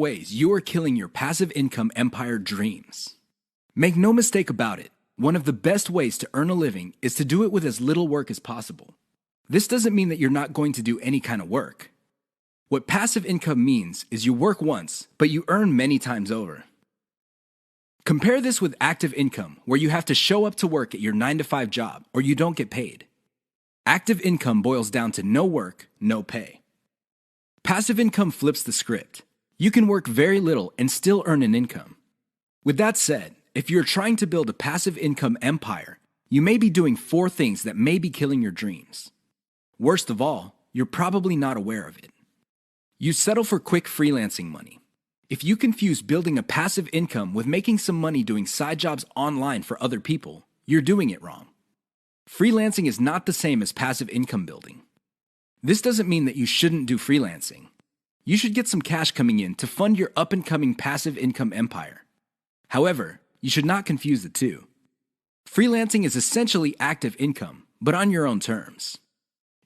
ways you are killing your passive income empire dreams. Make no mistake about it, one of the best ways to earn a living is to do it with as little work as possible. This doesn't mean that you're not going to do any kind of work. What passive income means is you work once, but you earn many times over. Compare this with active income, where you have to show up to work at your 9-to-5 job or you don't get paid. Active income boils down to no work, no pay. Passive income flips the script. You can work very little and still earn an income. With that said, if you're trying to build a passive income empire, you may be doing 4 things that may be killing your dreams. Worst of all, you're probably not aware of it. You settle for quick freelancing money. If you confuse building a passive income with making some money doing side jobs online for other people, you're doing it wrong. Freelancing is not the same as passive income building. This doesn't mean that you shouldn't do freelancing. You should get some cash coming in to fund your up-and-coming passive income empire. However, you should not confuse the two. Freelancing is essentially active income, but on your own terms.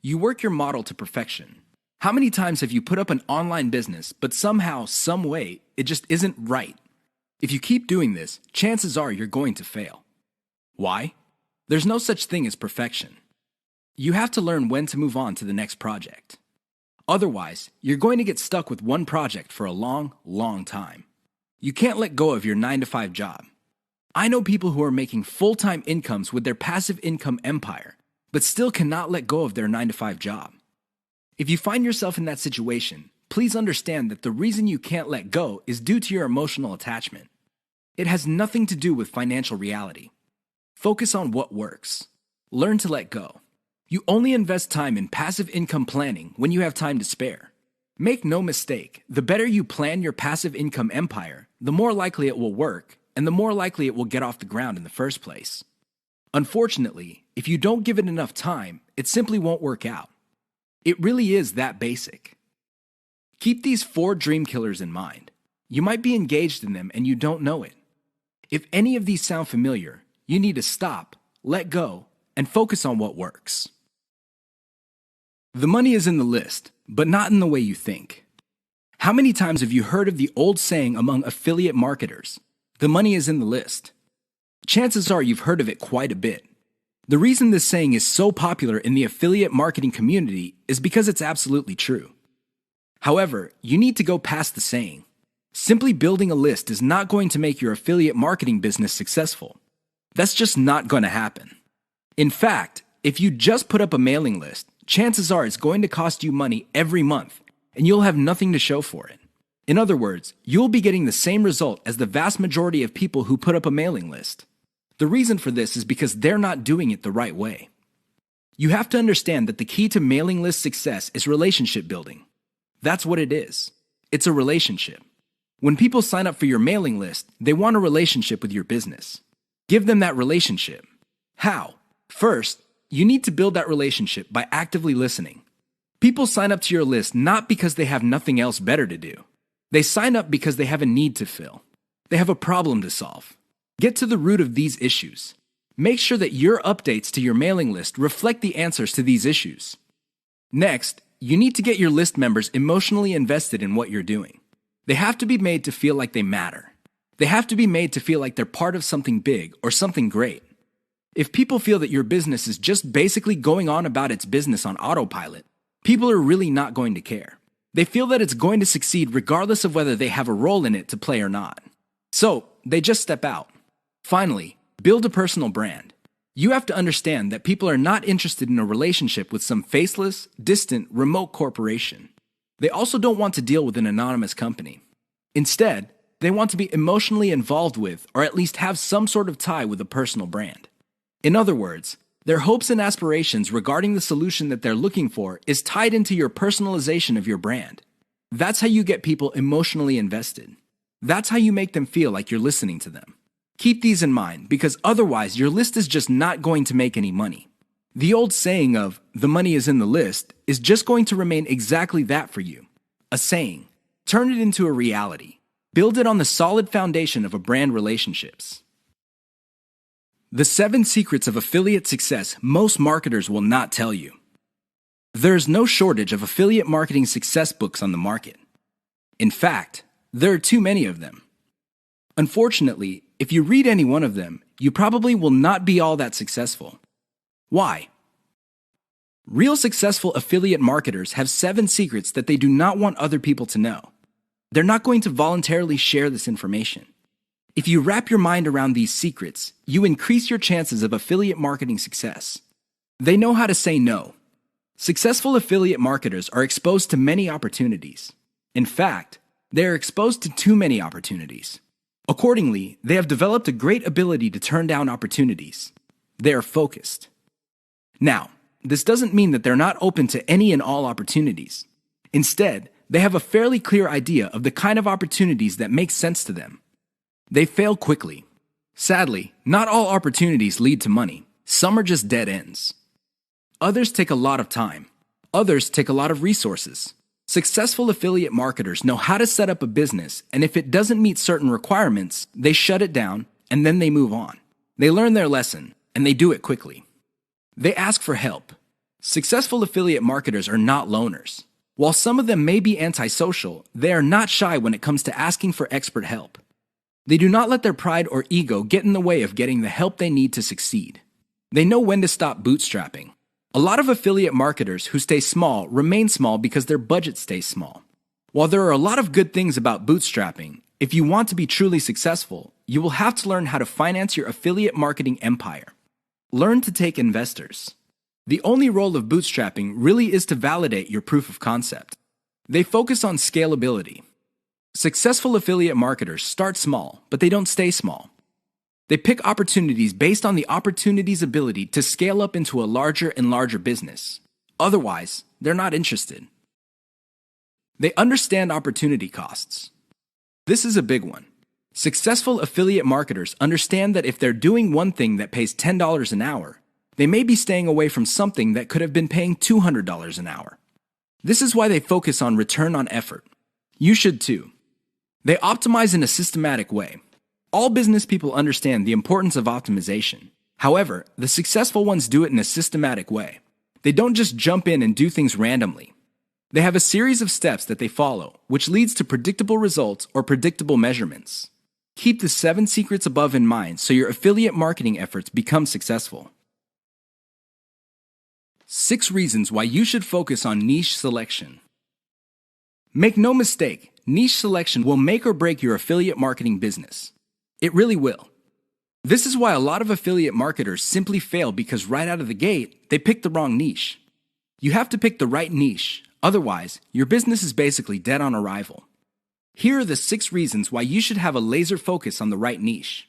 You work your model to perfection. How many times have you put up an online business, but somehow, some way, it just isn't right? If you keep doing this, chances are you're going to fail. Why? There's no such thing as perfection. You have to learn when to move on to the next project. Otherwise, you're going to get stuck with one project for a long, long time. You can't let go of your 9-to-5 job. I know people who are making full-time incomes with their passive income empire, but still cannot let go of their 9-to-5 job. If you find yourself in that situation, please understand that the reason you can't let go is due to your emotional attachment. It has nothing to do with financial reality. Focus on what works. Learn to let go. You only invest time in passive income planning when you have time to spare. Make no mistake, the better you plan your passive income empire, the more likely it will work, and the more likely it will get off the ground in the first place. Unfortunately, if you don't give it enough time, it simply won't work out. It really is that basic. Keep these 4 dream killers in mind. You might be engaged in them and you don't know it. If any of these sound familiar, you need to stop, let go, and focus on what works. The money is in the list, but not in the way you think. How many times have you heard of the old saying among affiliate marketers, "The money is in the list"? Chances are you've heard of it quite a bit. The reason this saying is so popular in the affiliate marketing community is because it's absolutely true. However, you need to go past the saying. Simply building a list is not going to make your affiliate marketing business successful. That's just not going to happen. In fact, if you just put up a mailing list, chances are it's going to cost you money every month, and you'll have nothing to show for it. In other words, you'll be getting the same result as the vast majority of people who put up a mailing list. The reason for this is because they're not doing it the right way. You have to understand that the key to mailing list success is relationship building. That's what it is. It's a relationship. When people sign up for your mailing list, they want a relationship with your business. Give them that relationship. How? First, you need to build that relationship by actively listening. People sign up to your list not because they have nothing else better to do. They sign up because they have a need to fill. They have a problem to solve. Get to the root of these issues. Make sure that your updates to your mailing list reflect the answers to these issues. Next, you need to get your list members emotionally invested in what you're doing. They have to be made to feel like they matter. They have to be made to feel like they're part of something big or something great. If people feel that your business is just basically going on about its business on autopilot, people are really not going to care. They feel that it's going to succeed regardless of whether they have a role in it to play or not. So, they just step out. Finally, build a personal brand. You have to understand that people are not interested in a relationship with some faceless, distant, remote corporation. They also don't want to deal with an anonymous company. Instead, they want to be emotionally involved with, or at least have some sort of tie with a personal brand. In other words, their hopes and aspirations regarding the solution that they're looking for is tied into your personalization of your brand. That's how you get people emotionally invested. That's how you make them feel like you're listening to them. Keep these in mind, because otherwise your list is just not going to make any money. The old saying of, "the money is in the list," is just going to remain exactly that for you. A saying. Turn it into a reality. Build it on the solid foundation of a brand relationships. The 7 secrets of affiliate success most marketers will not tell you. There is no shortage of affiliate marketing success books on the market. In fact, There are too many of them. Unfortunately, if you read any one of them, you probably will not be all that successful. Why? Real successful affiliate marketers have 7 secrets that they do not want other people to know. They're not going to voluntarily share this information. If you wrap your mind around these secrets, you increase your chances of affiliate marketing success. They know how to say no. Successful affiliate marketers are exposed to many opportunities. In fact, they are exposed to too many opportunities. Accordingly, they have developed a great ability to turn down opportunities. They are focused. Now, this doesn't mean that they're not open to any and all opportunities. Instead, they have a fairly clear idea of the kind of opportunities that make sense to them. They fail quickly. Sadly, not all opportunities lead to money. Some are just dead ends. Others take a lot of time. Others take a lot of resources. Successful affiliate marketers know how to set up a business, and if it doesn't meet certain requirements, they shut it down, and then they move on. They learn their lesson, and they do it quickly. They ask for help. Successful affiliate marketers are not loners. While some of them may be antisocial, they are not shy when it comes to asking for expert help. They do not let their pride or ego get in the way of getting the help they need to succeed. They know when to stop bootstrapping. A lot of affiliate marketers who stay small remain small because their budget stays small. While there are a lot of good things about bootstrapping, if you want to be truly successful, you will have to learn how to finance your affiliate marketing empire. Learn to take investors. The only role of bootstrapping really is to validate your proof of concept. They focus on scalability. Successful affiliate marketers start small, but they don't stay small. They pick opportunities based on the opportunity's ability to scale up into a larger and larger business. Otherwise, they're not interested. They understand opportunity costs. This is a big one. Successful affiliate marketers understand that if they're doing one thing that pays $10 an hour, they may be staying away from something that could have been paying $200 an hour. This is why they focus on return on effort. You should too. They optimize in a systematic way. All business people understand the importance of optimization. However, the successful ones do it in a systematic way. They don't just jump in and do things randomly. They have a series of steps that they follow, which leads to predictable results or predictable measurements. Keep the 7 secrets above in mind so your affiliate marketing efforts become successful. 6 reasons why you should focus on niche selection. Make no mistake, niche selection will make or break your affiliate marketing business. It really will. This is why a lot of affiliate marketers simply fail because right out of the gate, they pick the wrong niche. You have to pick the right niche, otherwise, your business is basically dead on arrival. Here are the 6 reasons why you should have a laser focus on the right niche.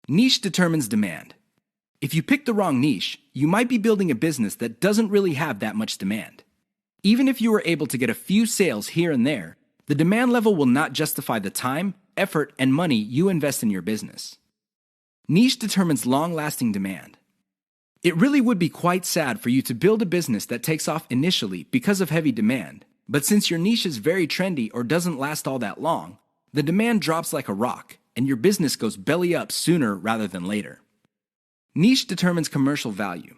Niche determines demand. If you pick the wrong niche, you might be building a business that doesn't really have that much demand. Even if you were able to get a few sales here and there, the demand level will not justify the time, effort, and money you invest in your business. Niche determines long-lasting demand. It really would be quite sad for you to build a business that takes off initially because of heavy demand, but since your niche is very trendy or doesn't last all that long, the demand drops like a rock, and your business goes belly up sooner rather than later. Niche determines commercial value.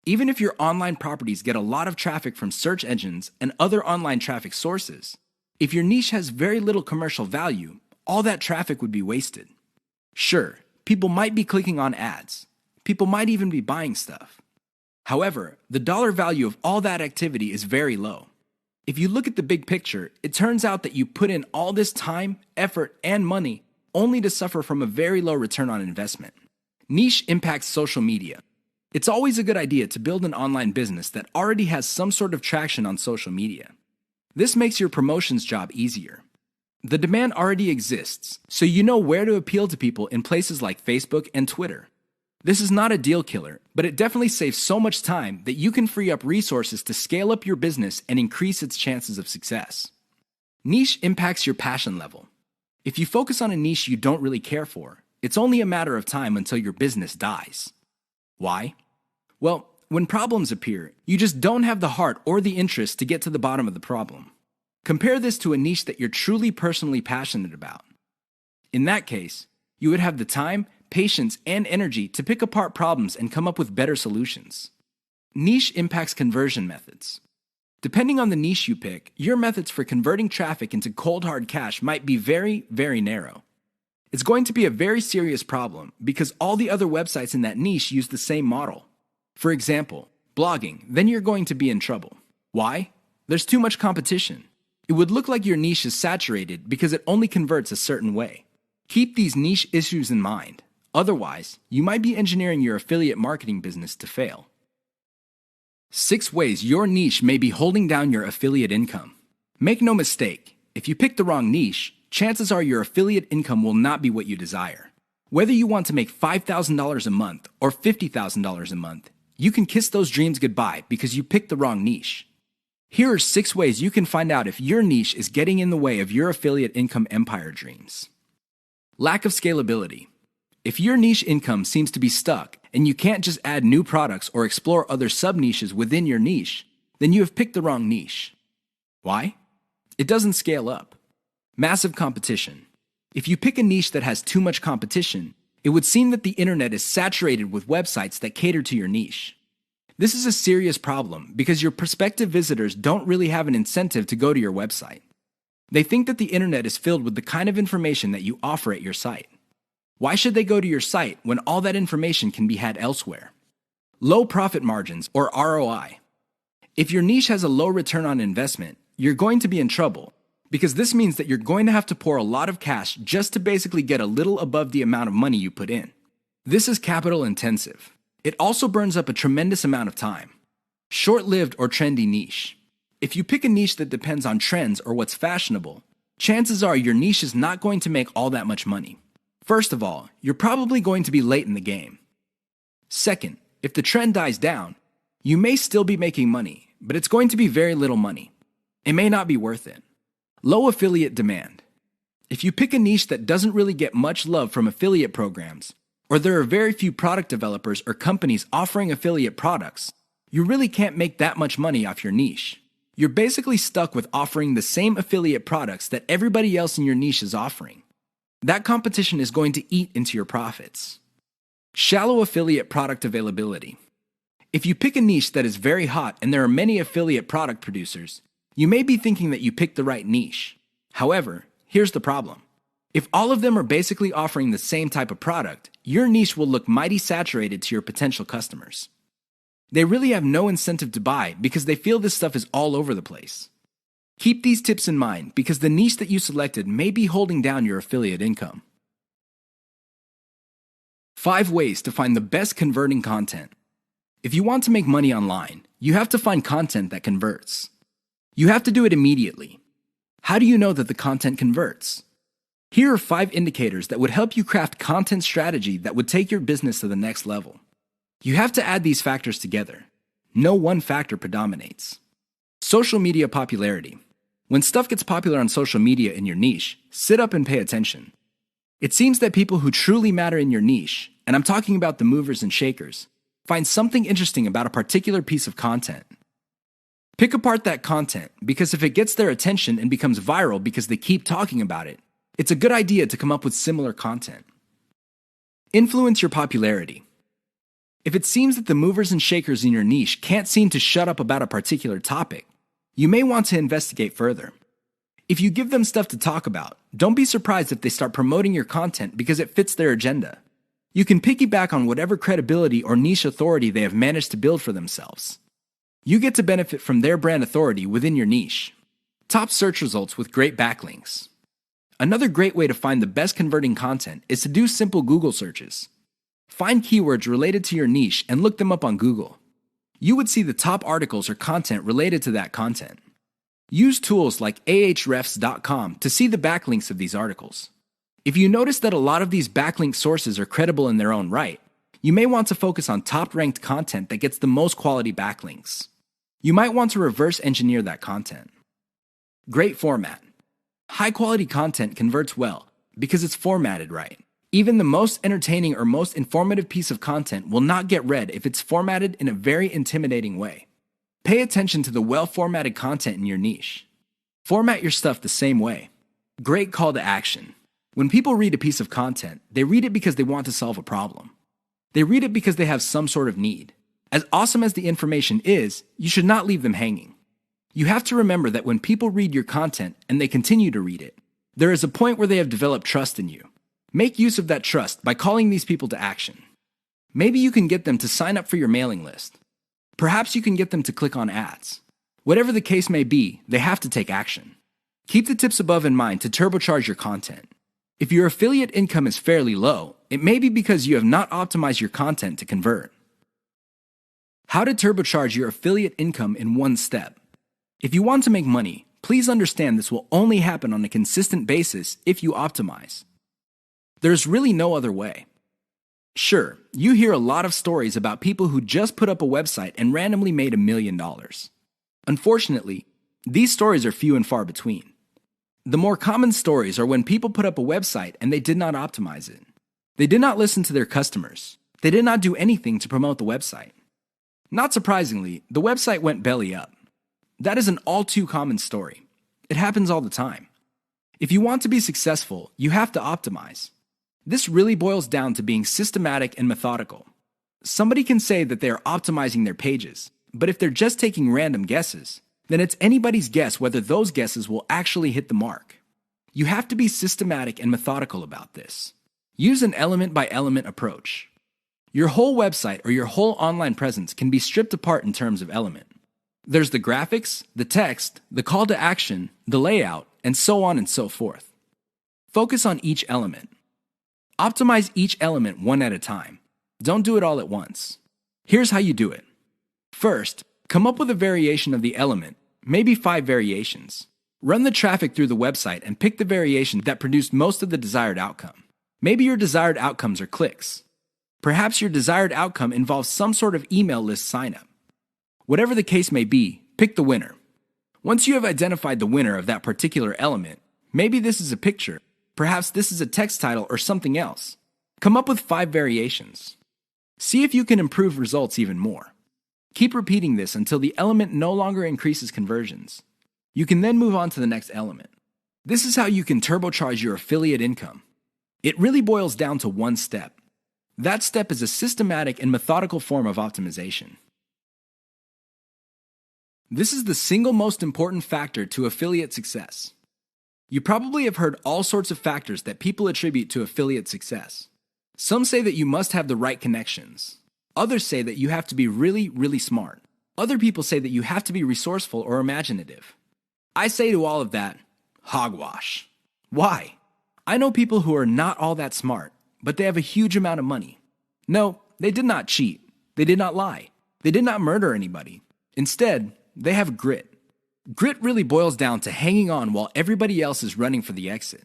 Even if your online properties get a lot of traffic from search engines and other online traffic sources, if your niche has very little commercial value, all that traffic would be wasted. Sure, people might be clicking on ads. People might even be buying stuff. However, the dollar value of all that activity is very low. If you look at the big picture, it turns out that you put in all this time, effort, and money only to suffer from a very low return on investment. Niche impacts social media. It's always a good idea to build an online business that already has some sort of traction on social media. This makes your promotions job easier. The demand already exists, so you know where to appeal to people in places like Facebook and Twitter. This is not a deal killer, but it definitely saves so much time that you can free up resources to scale up your business and increase its chances of success. Niche impacts your passion level. If you focus on a niche you don't really care for, it's only a matter of time until your business dies. Why? Well, when problems appear, you just don't have the heart or the interest to get to the bottom of the problem. Compare this to a niche that you're truly personally passionate about. In that case, you would have the time, patience, and energy to pick apart problems and come up with better solutions. Niche impacts conversion methods. Depending on the niche you pick, your methods for converting traffic into cold hard cash might be very, very narrow. It's going to be a very serious problem because all the other websites in that niche use the same model. For example, blogging, then you're going to be in trouble. Why? There's too much competition. It would look like your niche is saturated because it only converts a certain way. Keep these niche issues in mind. Otherwise, you might be engineering your affiliate marketing business to fail. 6 ways your niche may be holding down your affiliate income. Make no mistake, if you pick the wrong niche, chances are your affiliate income will not be what you desire. Whether you want to make $5,000 a month or $50,000 a month, you can kiss those dreams goodbye because you picked the wrong niche. Here are 6 ways you can find out if your niche is getting in the way of your affiliate income empire dreams. Lack of scalability. If your niche income seems to be stuck and you can't just add new products or explore other sub-niches within your niche, then you have picked the wrong niche. Why? It doesn't scale up. Massive competition. If you pick a niche that has too much competition, it would seem that the internet is saturated with websites that cater to your niche. This is a serious problem because your prospective visitors don't really have an incentive to go to your website. They think that the internet is filled with the kind of information that you offer at your site. Why should they go to your site when all that information can be had elsewhere? Low profit margins, or ROI. If your niche has a low return on investment, you're going to be in trouble because this means that you're going to have to pour a lot of cash just to basically get a little above the amount of money you put in. This is capital intensive. It also burns up a tremendous amount of time. Short-lived or trendy niche. If you pick a niche that depends on trends or what's fashionable, chances are your niche is not going to make all that much money. First of all, you're probably going to be late in the game. Second, if the trend dies down, you may still be making money, but it's going to be very little money. It may not be worth it. Low affiliate demand. If you pick a niche that doesn't really get much love from affiliate programs, or there are very few product developers or companies offering affiliate products, you really can't make that much money off your niche. You're basically stuck with offering the same affiliate products that everybody else in your niche is offering. That competition is going to eat into your profits. Shallow affiliate product availability. If you pick a niche that is very hot and there are many affiliate product producers, you may be thinking that you picked the right niche. However, here's the problem. If all of them are basically offering the same type of product, your niche will look mighty saturated to your potential customers. They really have no incentive to buy because they feel this stuff is all over the place. Keep these tips in mind because the niche that you selected may be holding down your affiliate income. 5 ways to find the best converting content. If you want to make money online, you have to find content that converts. You have to do it immediately. How do you know that the content converts? Here are 5 indicators that would help you craft content strategy that would take your business to the next level. You have to add these factors together. No one factor predominates. Social media popularity. When stuff gets popular on social media in your niche, sit up and pay attention. It seems that people who truly matter in your niche, and I'm talking about the movers and shakers, find something interesting about a particular piece of content. Pick apart that content because if it gets their attention and becomes viral because they keep talking about it, it's a good idea to come up with similar content. Influence your popularity. If it seems that the movers and shakers in your niche can't seem to shut up about a particular topic, you may want to investigate further. If you give them stuff to talk about, don't be surprised if they start promoting your content because it fits their agenda. You can piggyback on whatever credibility or niche authority they have managed to build for themselves. You get to benefit from their brand authority within your niche. Top search results with great backlinks. Another great way to find the best converting content is to do simple Google searches. Find keywords related to your niche and look them up on Google. You would see the top articles or content related to that content. Use tools like ahrefs.com to see the backlinks of these articles. If you notice that a lot of these backlink sources are credible in their own right, you may want to focus on top-ranked content that gets the most quality backlinks. You might want to reverse engineer that content. Great format. High-quality content converts well because it's formatted right. Even the most entertaining or most informative piece of content will not get read if it's formatted in a very intimidating way. Pay attention to the well-formatted content in your niche. Format your stuff the same way. Great call to action. When people read a piece of content, they read it because they want to solve a problem. They read it because they have some sort of need. As awesome as the information is, you should not leave them hanging. You have to remember that when people read your content and they continue to read it, there is a point where they have developed trust in you. Make use of that trust by calling these people to action. Maybe you can get them to sign up for your mailing list. Perhaps you can get them to click on ads. Whatever the case may be, they have to take action. Keep the tips above in mind to turbocharge your content. If your affiliate income is fairly low, it may be because you have not optimized your content to convert. How to turbocharge your affiliate income in one step. If you want to make money, please understand this will only happen on a consistent basis if you optimize. There's really no other way. Sure, you hear a lot of stories about people who just put up a website and randomly made $1 million. Unfortunately, these stories are few and far between. The more common stories are when people put up a website and they did not optimize it. They did not listen to their customers. They did not do anything to promote the website. Not surprisingly, the website went belly up. That is an all too common story. It happens all the time. If you want to be successful, you have to optimize. This really boils down to being systematic and methodical. Somebody can say that they are optimizing their pages, but if they're just taking random guesses, then it's anybody's guess whether those guesses will actually hit the mark. You have to be systematic and methodical about this. Use an element-by-element approach. Your whole website or your whole online presence can be stripped apart in terms of element. There's the graphics, the text, the call to action, the layout, and so on and so forth. Focus on each element. Optimize each element one at a time. Don't do it all at once. Here's how you do it. First, come up with a variation of the element, maybe 5 variations. Run the traffic through the website and pick the variation that produced most of the desired outcome. Maybe your desired outcomes are clicks. Perhaps your desired outcome involves some sort of email list sign-up. Whatever the case may be, pick the winner. Once you have identified the winner of that particular element, maybe this is a picture, perhaps this is a text title or something else. Come up with 5 variations. See if you can improve results even more. Keep repeating this until the element no longer increases conversions. You can then move on to the next element. This is how you can turbocharge your affiliate income. It really boils down to one step. That step is a systematic and methodical form of optimization. This is the single most important factor to affiliate success. You probably have heard all sorts of factors that people attribute to affiliate success. Some say that you must have the right connections. Others say that you have to be really, really smart. Other people say that you have to be resourceful or imaginative. I say to all of that, hogwash. Why? I know people who are not all that smart, but they have a huge amount of money. No, they did not cheat. They did not lie. They did not murder anybody. Instead, they have grit. Grit really boils down to hanging on while everybody else is running for the exit.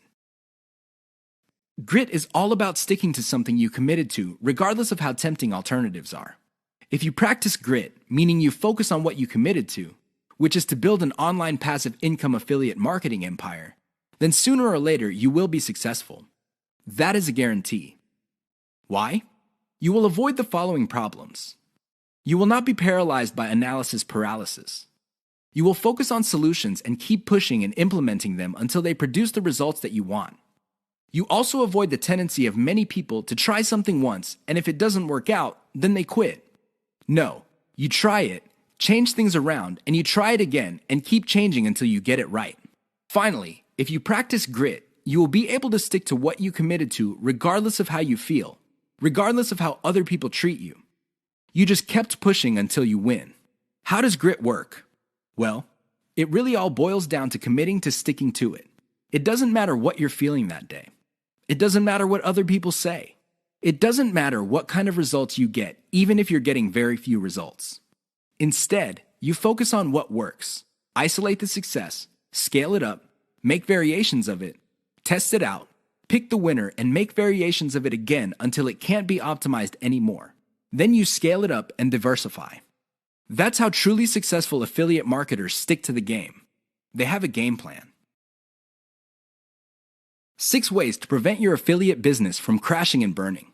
Grit is all about sticking to something you committed to, regardless of how tempting alternatives are. If you practice grit, meaning you focus on what you committed to, which is to build an online passive income affiliate marketing empire, then sooner or later you will be successful. That is a guarantee. Why? You will avoid the following problems. You will not be paralyzed by analysis paralysis. You will focus on solutions and keep pushing and implementing them until they produce the results that you want. You also avoid the tendency of many people to try something once, and if it doesn't work out, then they quit. No, you try it, change things around, and you try it again and keep changing until you get it right. Finally, if you practice grit, you will be able to stick to what you committed to regardless of how you feel, regardless of how other people treat you. You just kept pushing until you win. How does grit work? Well, it really all boils down to committing to sticking to it. It doesn't matter what you're feeling that day. It doesn't matter what other people say. It doesn't matter what kind of results you get, even if you're getting very few results. Instead, you focus on what works. Isolate the success, scale it up, make variations of it, test it out, pick the winner, and make variations of it again until it can't be optimized anymore. Then you scale it up and diversify. That's how truly successful affiliate marketers stick to the game. They have a game plan. 6 ways to prevent your affiliate business from crashing and burning.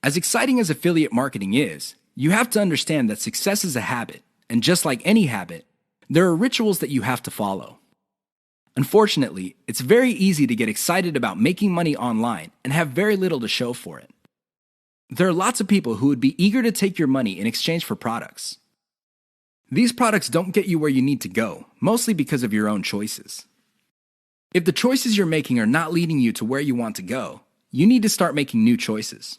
As exciting as affiliate marketing is, you have to understand that success is a habit, and just like any habit, there are rituals that you have to follow. Unfortunately, it's very easy to get excited about making money online and have very little to show for it. There are lots of people who would be eager to take your money in exchange for products. These products don't get you where you need to go, mostly because of your own choices. If the choices you're making are not leading you to where you want to go, you need to start making new choices.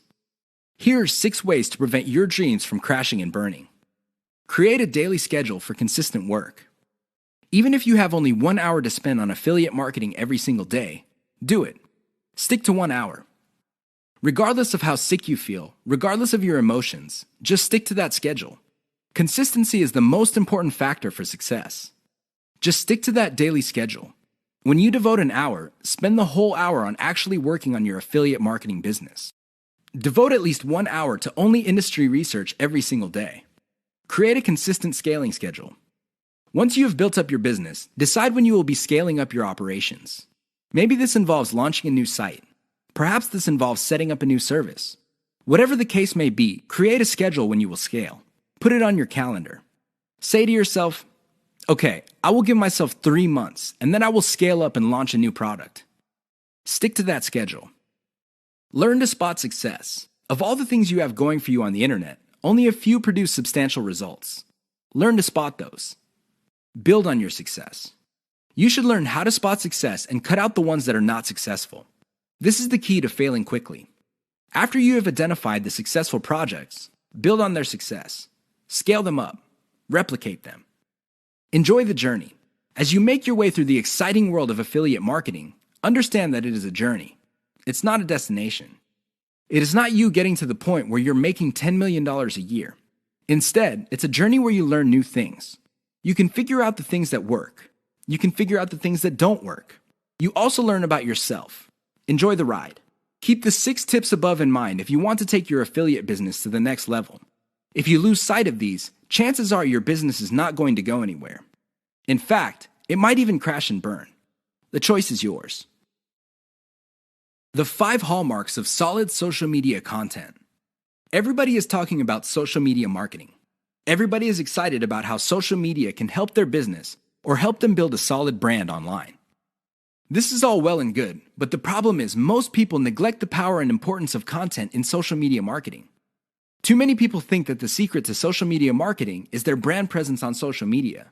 Here are 6 ways to prevent your dreams from crashing and burning. Create a daily schedule for consistent work. Even if you have only 1 hour to spend on affiliate marketing every single day, do it. Stick to 1 hour. Regardless of how sick you feel, regardless of your emotions, just stick to that schedule. Consistency is the most important factor for success. Just stick to that daily schedule. When you devote an hour, spend the whole hour on actually working on your affiliate marketing business. Devote at least 1 hour to only industry research every single day. Create a consistent scaling schedule. Once you have built up your business, decide when you will be scaling up your operations. Maybe this involves launching a new site. Perhaps this involves setting up a new service. Whatever the case may be, create a schedule when you will scale. Put it on your calendar. Say to yourself, okay, I will give myself 3 months, and then I will scale up and launch a new product. Stick to that schedule. Learn to spot success. Of all the things you have going for you on the internet, only a few produce substantial results. Learn to spot those. Build on your success. You should learn how to spot success and cut out the ones that are not successful. This is the key to failing quickly. After you have identified the successful projects, build on their success. Scale them up. Replicate them. Enjoy the journey. As you make your way through the exciting world of affiliate marketing, understand that it is a journey. It's not a destination. It is not you getting to the point where you're making $10 million a year. Instead, it's a journey where you learn new things. You can figure out the things that work. You can figure out the things that don't work. You also learn about yourself. Enjoy the ride. Keep the 6 tips above in mind if you want to take your affiliate business to the next level. If you lose sight of these, chances are your business is not going to go anywhere. In fact, it might even crash and burn. The choice is yours. The 5 hallmarks of solid social media content. Everybody is talking about social media marketing. Everybody is excited about how social media can help their business or help them build a solid brand online. This is all well and good, but the problem is most people neglect the power and importance of content in social media marketing. Too many people think that the secret to social media marketing is their brand presence on social media.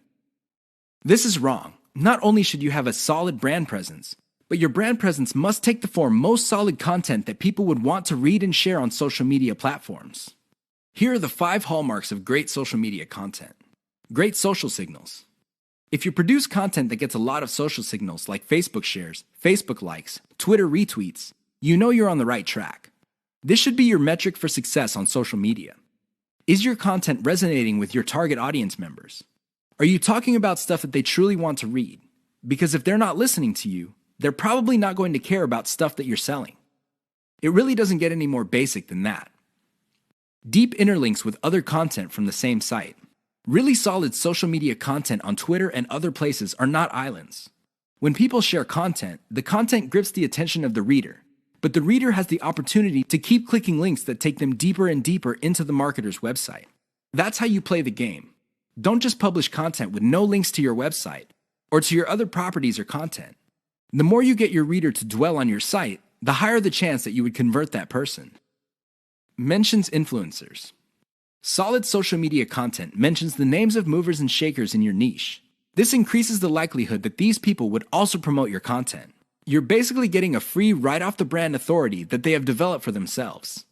This is wrong. Not only should you have a solid brand presence, but your brand presence must take the form most solid content that people would want to read and share on social media platforms. Here are the 5 hallmarks of great social media content. Great social signals. If you produce content that gets a lot of social signals like Facebook shares, Facebook likes, Twitter retweets, you know you're on the right track. This should be your metric for success on social media. Is your content resonating with your target audience members? Are you talking about stuff that they truly want to read? Because if they're not listening to you, they're probably not going to care about stuff that you're selling. It really doesn't get any more basic than that. Deep interlinks with other content from the same site. Really solid social media content on Twitter and other places are not islands. When people share content, the content grips the attention of the reader, but the reader has the opportunity to keep clicking links that take them deeper and deeper into the marketer's website. That's how you play the game. Don't just publish content with no links to your website or to your other properties or content. The more you get your reader to dwell on your site, the higher the chance that you would convert that person. Mentions influencers. Solid social media content mentions the names of movers and shakers in your niche. This increases the likelihood that these people would also promote your content. You're basically getting a free right-off-the-brand authority that they have developed for themselves.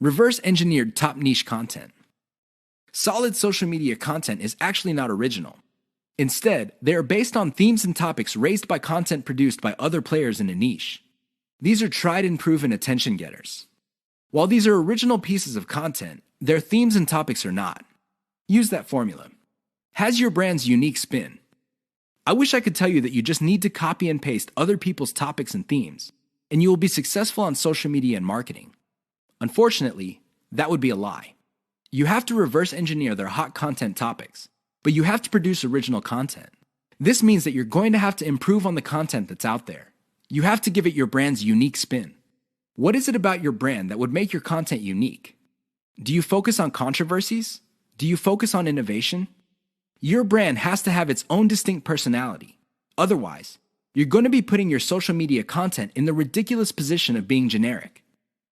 Reverse-engineered top niche content. Solid social media content is actually not original. Instead, they are based on themes and topics raised by content produced by other players in a niche. These are tried and proven attention getters. While these are original pieces of content, their themes and topics are not. Use that formula. Has your brand's unique spin. I wish I could tell you that you just need to copy and paste other people's topics and themes, and you will be successful on social media and marketing. Unfortunately, that would be a lie. You have to reverse engineer their hot content topics, but you have to produce original content. This means that you're going to have to improve on the content that's out there. You have to give it your brand's unique spin. What is it about your brand that would make your content unique? Do you focus on controversies? Do you focus on innovation? Your brand has to have its own distinct personality. Otherwise, you're going to be putting your social media content in the ridiculous position of being generic.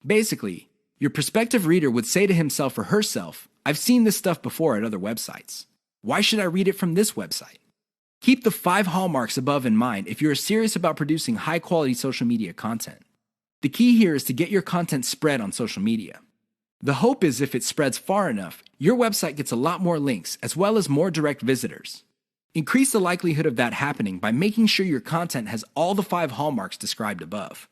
Basically, your prospective reader would say to himself or herself, I've seen this stuff before at other websites. Why should I read it from this website? Keep the 5 hallmarks above in mind if you're serious about producing high-quality social media content. The key here is to get your content spread on social media. The hope is if it spreads far enough, your website gets a lot more links as well as more direct visitors. Increase the likelihood of that happening by making sure your content has all the 5 hallmarks described above.